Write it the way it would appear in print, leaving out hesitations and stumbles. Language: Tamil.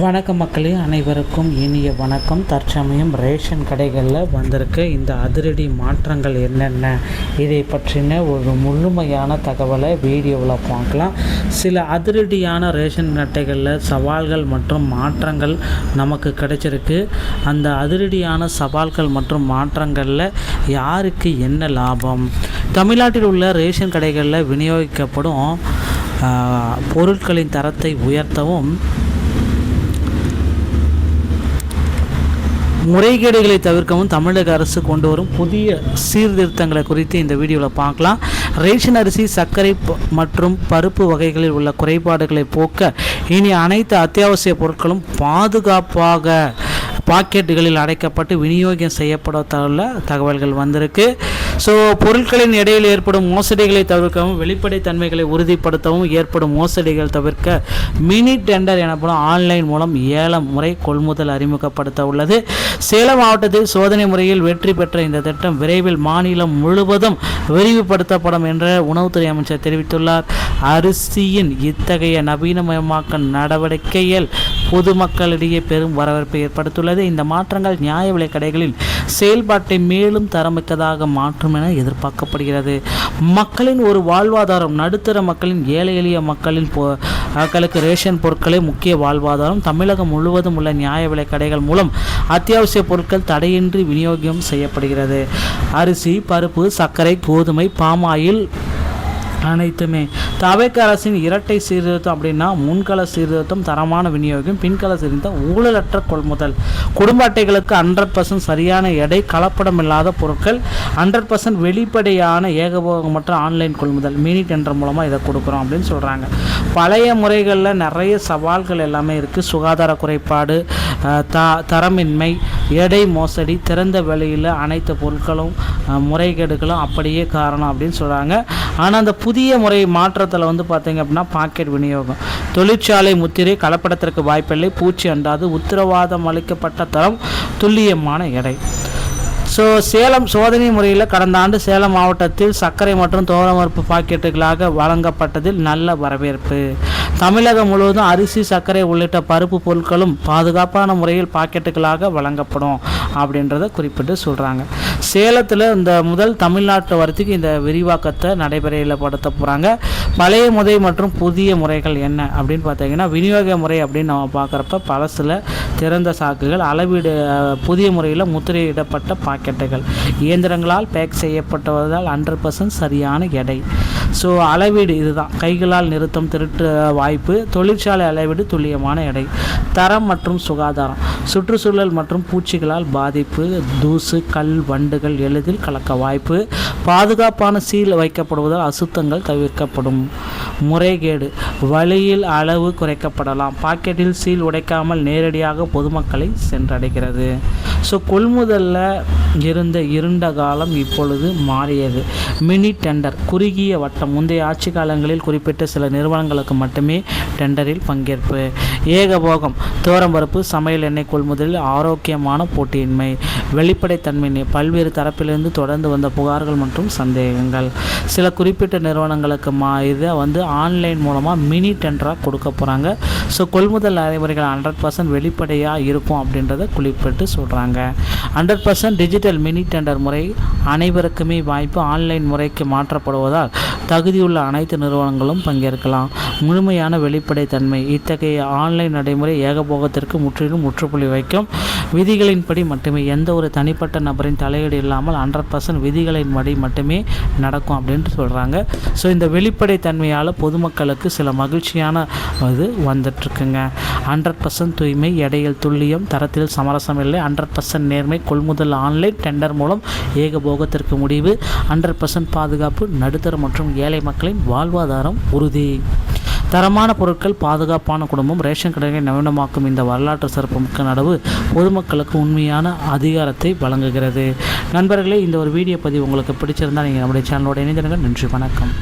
வணக்கம் மக்களே, அனைவருக்கும் இனிய வணக்கம். தற்சமயம் ரேஷன் கடைகளில் வந்திருக்க இந்த அதிரடி மாற்றங்கள் என்னென்ன, இதை பற்றின ஒரு முழுமையான தகவலை வீடியோவில் பார்க்கலாம். சில அதிரடியான ரேஷன் கடைகளில் சவால்கள் மற்றும் மாற்றங்கள் நமக்கு கிடைச்சிருக்கு. அந்த அதிரடியான சவால்கள் மற்றும் மாற்றங்களில் யாருக்கு என்ன லாபம்? தமிழ்நாட்டில் உள்ள ரேஷன் கடைகளில் விநியோகிக்கப்படும் பொருட்களின் தரத்தை உயர்த்தவும், முறைகேடுகளை தவிர்க்கவும் தமிழக அரசு கொண்டு வரும் புதிய சீர்திருத்தங்களை குறித்து இந்த வீடியோவில் பார்க்கலாம். ரேஷன் அரிசி, சர்க்கரை மற்றும் பருப்பு வகைகளில் உள்ள குறைபாடுகளை போக்க இனி அனைத்து அத்தியாவசிய பொருட்களும் பாதுகாப்பாக பாக்கெட்டுகளில் அடைக்கப்பட்டு விநியோகம் செய்யப்பட தகவல்கள் வந்திருக்கு. ஸோ பொருட்களின் இடையில் ஏற்படும் மோசடிகளை தவிர்க்கவும், வெளிப்படைத்தன்மைகளை உறுதிப்படுத்தவும், ஏற்படும் மோசடிகள் தவிர்க்க மினி டெண்டர் எனப்படும் ஆன்லைன் மூலம் ஏலம் முறை கொள்முதல் அறிமுகப்படுத்த உள்ளது. சேலம் மாவட்டத்தில் சோதனை முறையில் வெற்றி பெற்ற இந்த திட்டம் விரைவில் மாநிலம் முழுவதும் விரிவுபடுத்தப்படும் என்ற உணவுத்துறை அமைச்சர் தெரிவித்துள்ளார். அரிசியின் இத்தகைய நவீனமயமாக்க நடவடிக்கையில் பொதுமக்களிடையே பெரும் வரவேற்பை ஏற்படுத்தியுள்ளது. இந்த மாற்றங்கள் நியாய விலை கடைகளில் செயல்பாட்டை மேலும் தரமிக்கதாக மாற்றும் என எதிர்பார்க்கப்படுகிறது. மக்களின் ஒரு வாழ்வாதாரம். நடுத்தர மக்களின், ஏழை எளிய மக்களுக்கு ரேஷன் பொருட்களே முக்கிய வாழ்வாதாரம். தமிழகம் முழுவதும் உள்ள நியாய விலை கடைகள் மூலம் அத்தியாவசிய பொருட்கள் தடையின்றி விநியோகம் செய்யப்படுகிறது. அரிசி, பருப்பு, சர்க்கரை, கோதுமை, பாமாயில் அனைத்துமே. தவிக அரசின் இரட்டை சீர்திருத்தம் அப்படின்னா முன்கள சீர்திருத்தம், தரமான விநியோகம், பின்கள சீர்திருத்தம், ஊழலற்ற கொள்முதல், குடும்ப அட்டைகளுக்கு 100% சரியான எடை, கலப்படம் இல்லாத பொருட்கள், 100% வெளிப்படையான ஏகபோகமற்ற ஆன்லைன் கொள்முதல், மினி டெண்டர் மூலமாக இதை கொடுக்குறோம் அப்படின்னு சொல்கிறாங்க. பழைய முறைகளில் நிறைய சவால்கள் எல்லாமே இருக்குது. சுகாதார குறைபாடு, தரமின்மை, எடை மோசடி, திறந்த வெளியில் அனைத்து பொருட்களும் முறைகேடுகளும் அப்படியே காரணம் அப்படின்னு சொல்கிறாங்க. ஆனால் அந்த புதிய முறை மாற்றத்தில் பார்த்தீங்க அப்படின்னா பாக்கெட் விநியோகம், தொழிற்சாலை முத்திரை, கலப்படத்திற்கு வாய்ப்பில்லை, பூச்சி அண்டாது, உத்தரவாதம் அளிக்கப்பட்ட தரம், துல்லியமான எடை. சேலம் சோதனை முறையில் கடந்த ஆண்டு சேலம் மாவட்டத்தில் சர்க்கரை மற்றும் துவரம்பருப்பு பாக்கெட்டுகளாக வழங்கப்பட்டதில் நல்ல வரவேற்பு. தமிழகம் முழுவதும் அரிசி, சர்க்கரை உள்ளிட்ட பருப்பு பொருட்களும் பாதுகாப்பான முறையில் பாக்கெட்டுகளாக வழங்கப்படும் அப்படின்றத குறிப்பிட்டு சொல்கிறாங்க. சேலத்தில் இந்த முதல் தமிழ்நாட்டு வரைக்கும் இந்த விரிவாக்கத்தை நடைமுறைப்படுத்த போகிறாங்க. பழைய முறை மற்றும் புதிய முறைகள் என்ன அப்படின்னு பார்த்தீங்கன்னா, விநியோக முறை அப்படின்னு நம்ம பார்க்குறப்ப பழசில் திறந்த சாக்குகள், அளவீடு புதிய முறையில் முத்திரையிடப்பட்ட பாக்கெட்டுகள், இயந்திரங்களால் பேக் செய்யப்பட்டதால் 100% சரியான எடை. அளவீடு இதுதான். கைகளால் நிறுத்தம், திருட்டு வாய்ப்பு, தொழிற்சாலை அளவீடு, துல்லியமான எடை. தரம் மற்றும் சுகாதாரம், சுற்றுச்சூழல் மற்றும் பூச்சிகளால் பாதிப்பு, தூசு, கல், வண்டுகள் எளிதில் கலக்க வாய்ப்பு, பாதுகாப்பான சீல் வைக்கப்படுவதால் அசுத்தங்கள் தவிர்க்கப்படும். முறைகேடு, வழியில் அளவு குறைக்கப்படலாம், பாக்கெட்டில் சீல் உடைக்காமல் நேரடியாக பொதுமக்களை சென்றடைகிறது. கொள்முதலில் இருந்த இருண்ட காலம் இப்பொழுது மாறியது. மினி டெண்டர், குறுகிய வட்டம். முந்தைய ஆட்சி காலங்களில் குறிப்பிட்ட சில நிறுவனங்களுக்கு மட்டுமே டெண்டரில் பங்கேற்பு. ஏகபோகம், துவரம்பருப்பு, சமையல் எண்ணெய் கொள்முதலில் ஆரோக்கியமான போட்டியின்மை, வெளிப்படைத்தன்மை, பல்வேறு தரப்பிலிருந்து தொடர்ந்து வந்த புகார்கள் மற்றும் சந்தேகங்கள். சில குறிப்பிட்ட நிறுவனங்களுக்கு இதை ஆன்லைன் மூலமாக மினி டெண்டராக கொடுக்க போகிறாங்க. கொள்முதல் நடைமுறைகள் 100% வெளிப்படையாக இருக்கும் அப்படின்றத குறிப்பிட்டு சொல்கிறாங்க. 100% டிஜிட்டல் மினி டெண்டர் முறை அனைவருக்குமே வாய்ப்பு. ஆன்லைன் முறைக்கு மாற்றப்படுவதால் தகுதியுள்ள அனைத்து நிறுவனங்களும் பங்கேற்கலாம். முழுமையான வெளிப்படைத்தன்மை. இத்தகைய ஆன்லைன் நடைமுறை ஏகபோகத்திற்கு முற்றிலும் முற்றுப்புள்ளி வைக்கும். விதிகளின்படி மட்டுமே, எந்த ஒரு தனிப்பட்ட நபரின் தலையீடு இல்லாமல் 100% விதிகளின்படி மட்டுமே நடக்கும் அப்படின்ட்டு சொல்கிறாங்க. இந்த வெளிப்படைத்தன்மையால் பொதுமக்களுக்கு சில மகிழ்ச்சியான இது வந்துட்டுருக்குங்க. 100% தூய்மை, எடையில் துல்லியம், தரத்தில் சமரசம் இல்லை, 100% நேர்மை, கொள்முதல் ஆன்லைன் டெண்டர் மூலம் ஏகபோகத்திற்கு முடிவு, 100% பாதுகாப்பு, நடுத்தர மற்றும் ஏழை மக்களின் வாழ்வாதாரம் உறுதி. தரமான பொருட்கள், பாதுகாப்பான குடும்பம், ரேஷன் கடைகளை நவீனமாக்கும் இந்த வரலாற்று சிறப்புமிக்க நடவு பொதுமக்களுக்கு உண்மையான அதிகாரத்தை வழங்குகிறது. நண்பர்களே, இந்த ஒரு வீடியோ பதிவு உங்களுக்கு பிடிச்சிருந்தால் நீங்கள் நம்முடைய சேனலோட இணைந்திருங்க. நன்றி, வணக்கம்.